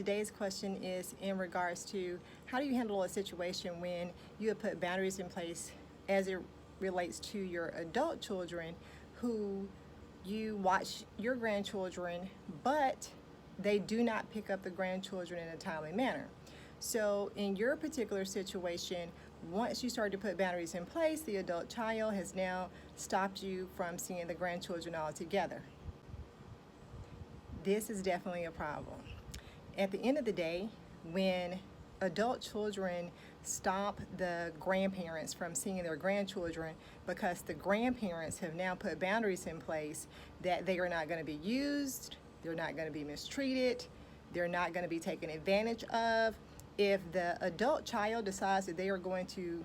today's question is in regards to how do you handle a situation when you have put boundaries in place as it relates to your adult children who you watch your grandchildren, but they do not pick up the grandchildren in a timely manner. So in your particular situation, once you start to put boundaries in place, the adult child has now stopped you from seeing the grandchildren altogether. This is definitely a problem. At the end of the day, when adult children stop the grandparents from seeing their grandchildren because the grandparents have now put boundaries in place that they are not going to be used, they're not going to be mistreated, they're not going to be taken advantage of. If the adult child decides that they are going to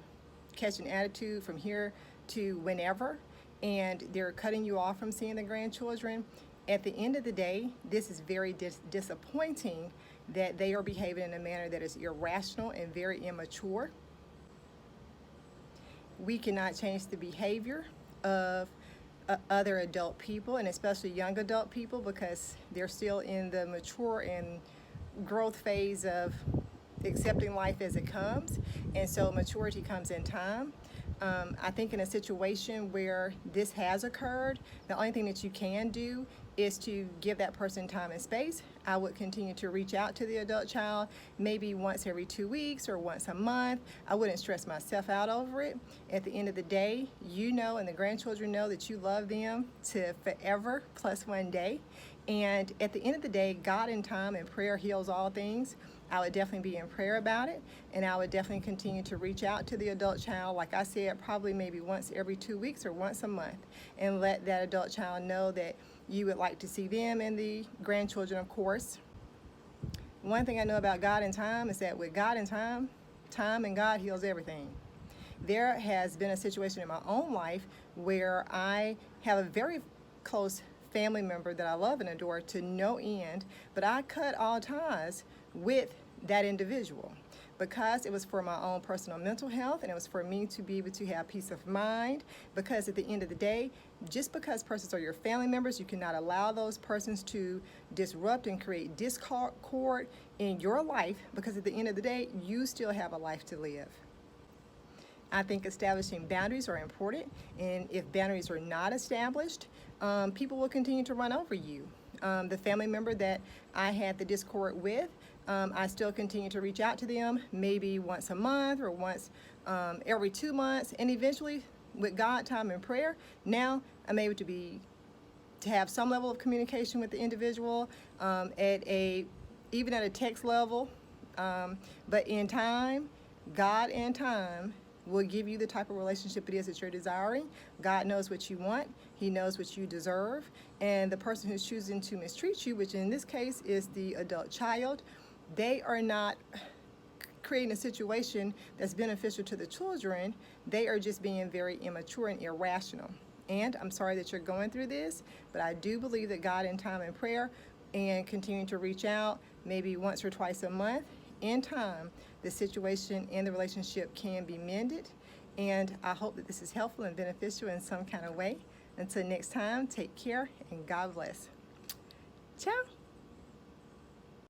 catch an attitude from here to whenever and they're cutting you off from seeing the grandchildren, at the end of the day, this is very disappointing that they are behaving in a manner that is irrational and very immature. We cannot change the behavior of other adult people, and especially young adult people, because they're still in the mature and growth phase of accepting life as it comes, and so maturity comes in time. I think in a situation where this has occurred, the only thing that you can do is to give that person time and space. I would continue to reach out to the adult child maybe once every 2 weeks or once a month. I wouldn't stress myself out over it. At the end of the day, you know and the grandchildren know that you love them to forever plus one day. And at the end of the day, God in time and prayer heals all things. I would definitely be in prayer about it, and I would definitely continue to reach out to the adult child, like I said, probably maybe once every 2 weeks or once a month, and let that adult child know that you would like to see them and the grandchildren, of course. One thing I know about God and time is that with God and time, time and God heals everything. There has been a situation in my own life where I have a very close family member that I love and adore to no end, but I cut all ties with that individual because it was for my own personal mental health, and it was for me to be able to have peace of mind, because at the end of the day, just because persons are your family members, you cannot allow those persons to disrupt and create discord in your life, because at the end of the day, you still have a life to live. I think establishing boundaries are important, and if boundaries are not established, people will continue to run over you. The family member that I had the discord with, I still continue to reach out to them maybe once a month or once every 2 months, and eventually with God, time, and prayer, now I'm able to have some level of communication with the individual even at a text level, but in time, God and time will give you the type of relationship it is that you're desiring. God knows what you want. He knows what you deserve. And the person who's choosing to mistreat you, which in this case is the adult child, they are not creating a situation that's beneficial to the children. They are just being very immature and irrational. And I'm sorry that you're going through this, but I do believe that God in time and prayer and continuing to reach out maybe once or twice a month, in time, the situation and the relationship can be mended. And I hope that this is helpful and beneficial in some kind of way. Until next time, take care and God bless. Ciao.